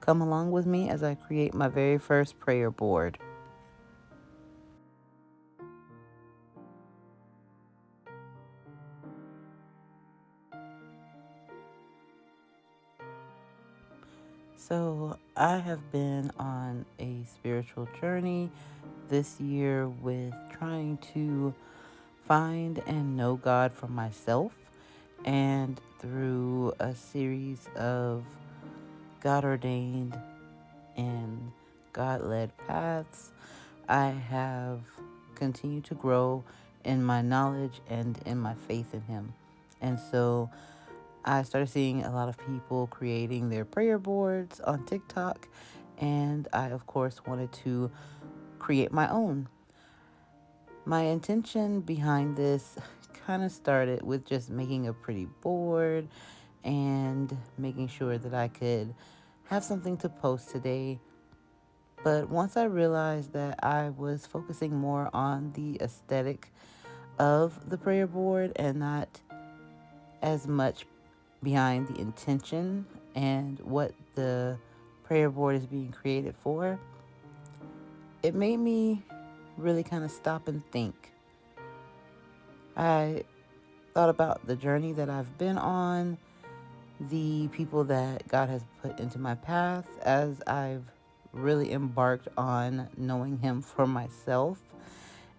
Come along with me as I create my very first prayer board. So, I have been on a spiritual journey this year with trying to find and know God for myself. And through a series of God ordained and God led paths, I have continued to grow in my knowledge and in my faith in Him. And so I started seeing a lot of people creating their prayer boards on TikTok, and I, of course, wanted to create my own. My intention behind this kind of started with just making a pretty board and making sure that I could have something to post today. But once I realized that I was focusing more on the aesthetic of the prayer board and not as much behind the intention and what the prayer board is being created for, it made me really kind of stop and think. I thought about the journey that I've been on, the people that God has put into my path as I've really embarked on knowing Him for myself.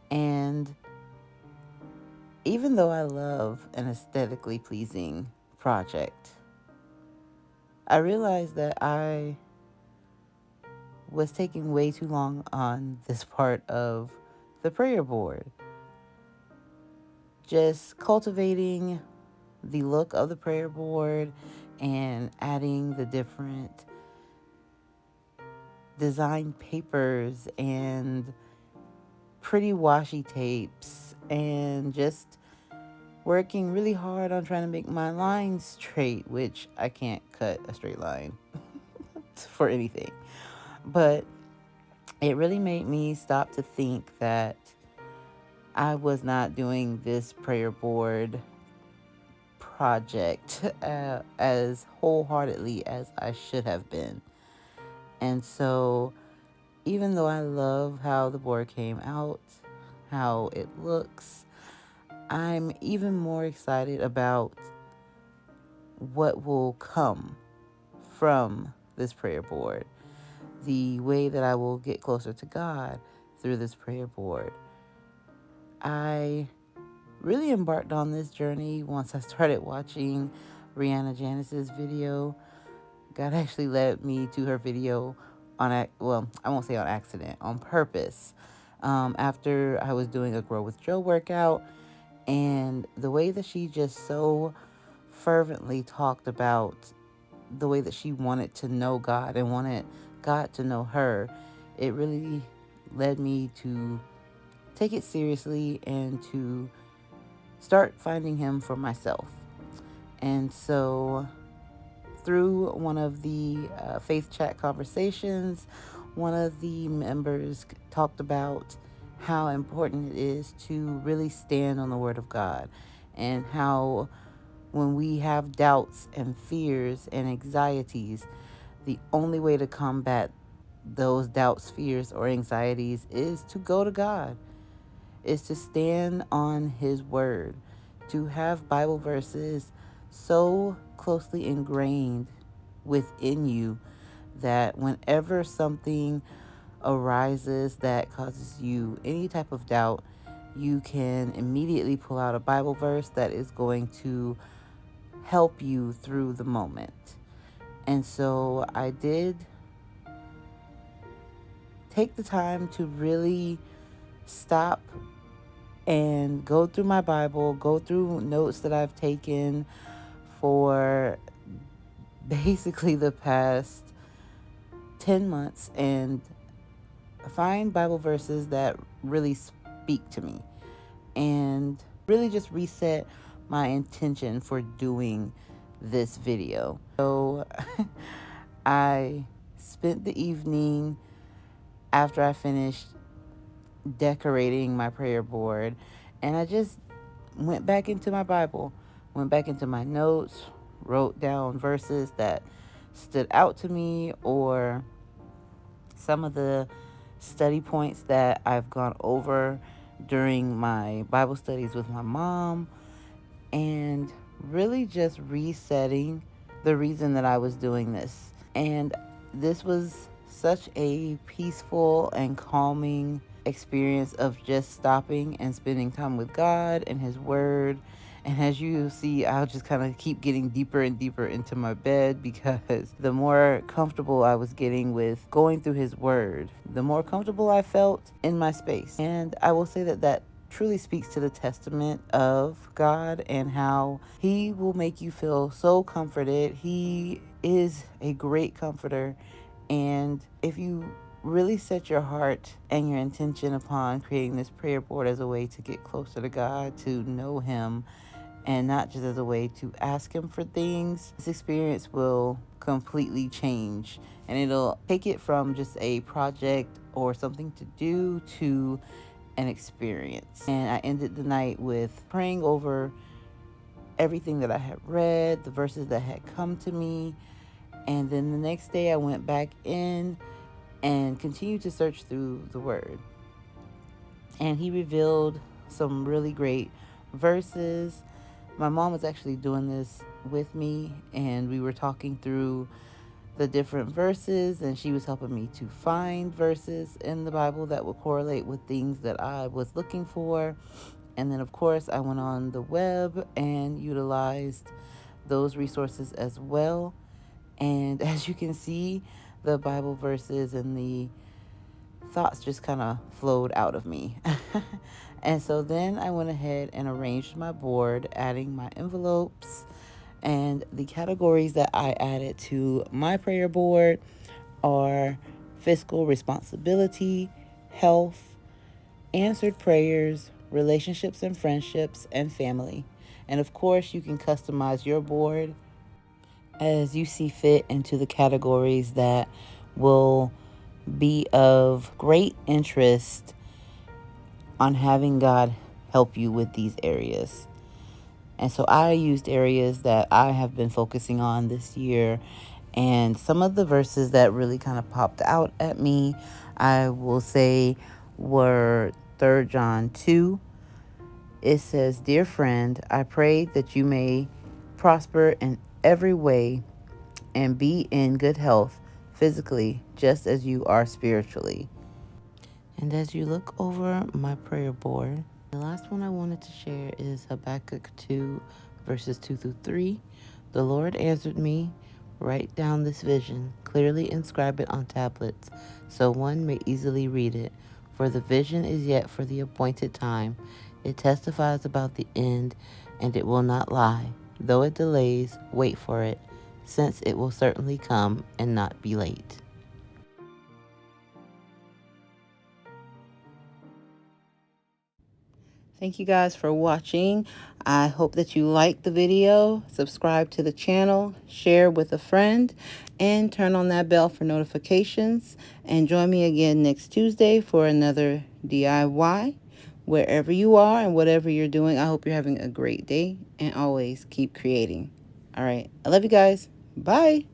And even though I love an aesthetically pleasing project, I realized that I was taking way too long on this part of the prayer board. Just cultivating the look of the prayer board and adding the different design papers and pretty washi tapes and just working really hard on trying to make my lines straight, which I can't cut a straight line for anything. But it really made me stop to think that I was not doing this prayer board project as wholeheartedly as I should have been. And so, even though I love how the board came out, how it looks, I'm even more excited about what will come from this prayer board, the way that I will get closer to God through this prayer board. I really embarked on this journey once I started watching Rianna Janis's video. God actually led me to her video well, I won't say on accident, on purpose. After I was doing a Grow with Joe workout, and the way that she just so fervently talked about the way that she wanted to know God and wanted God to know her, it really led me to take it seriously and to start finding Him for myself. And so, through one of the faith chat conversations, one of the members talked about how important it is to really stand on the Word of God, and how when we have doubts and fears and anxieties, the only way to combat those doubts, fears, or anxieties is to go to God, is to stand on His Word, to have Bible verses so closely ingrained within you that whenever something arises that causes you any type of doubt, you can immediately pull out a Bible verse that is going to help you through the moment. And so I did take the time to really stop and go through my Bible, go through notes that I've taken for basically the past 10 months, and find Bible verses that really speak to me and really just reset my intention for doing this video. So I spent the evening after I finished decorating my prayer board, and I just went back into my Bible, went back into my notes, wrote down verses that stood out to me, or some of the study points that I've gone over during my Bible studies with my mom, and really just resetting the reason that I was doing this. And this was such a peaceful and calming experience of just stopping and spending time with God and His Word. And as you see, I'll just kind of keep getting deeper and deeper into my bed, because the more comfortable I was getting with going through His Word, the more comfortable I felt in my space. And I will say that that truly speaks to the testament of God and how He will make you feel so comforted. He is a great comforter. And if you really set your heart and your intention upon creating this prayer board as a way to get closer to God, to know Him, and not just as a way to ask Him for things, this experience will completely change. And it'll take it from just a project or something to do to an experience. And I ended the night with praying over everything that I had read, the verses that had come to me. And then the next day I went back in and continued to search through the Word. And He revealed some really great verses. My mom was actually doing this with me, and we were talking through the different verses, and she was helping me to find verses in the Bible that would correlate with things that I was looking for. And then, of course, I went on the web and utilized those resources as well. And as you can see, the Bible verses and the thoughts just kind of flowed out of me. And so then I went ahead and arranged my board, adding my envelopes. And the categories that I added to my prayer board are fiscal responsibility, health, answered prayers, relationships and friendships, and family. And of course, you can customize your board as you see fit into the categories that will be of great interest on having God help you with these areas. And so I used areas that I have been focusing on this year. And some of the verses that really kind of popped out at me, I will say, were 3 John 2. It says, "Dear friend, I pray that you may prosper in every way and be in good health physically, just as you are spiritually." And as you look over my prayer board, the last one I wanted to share is Habbakuk 2, verses 2 through 3. "The Lord answered me, write down this vision, clearly inscribe it on tablets, so one may easily read it. For the vision is yet for the appointed time. It testifies about the end, and it will not lie. Though it delays, wait for it, since it will certainly come and not be late." Thank you guys for watching. I hope that you liked the video. Subscribe to the channel, share with a friend, and turn on that bell for notifications. And join me again next Tuesday for another DIY. Wherever you are and whatever you're doing, I hope you're having a great day, and always keep creating. All right. I love you guys. Bye.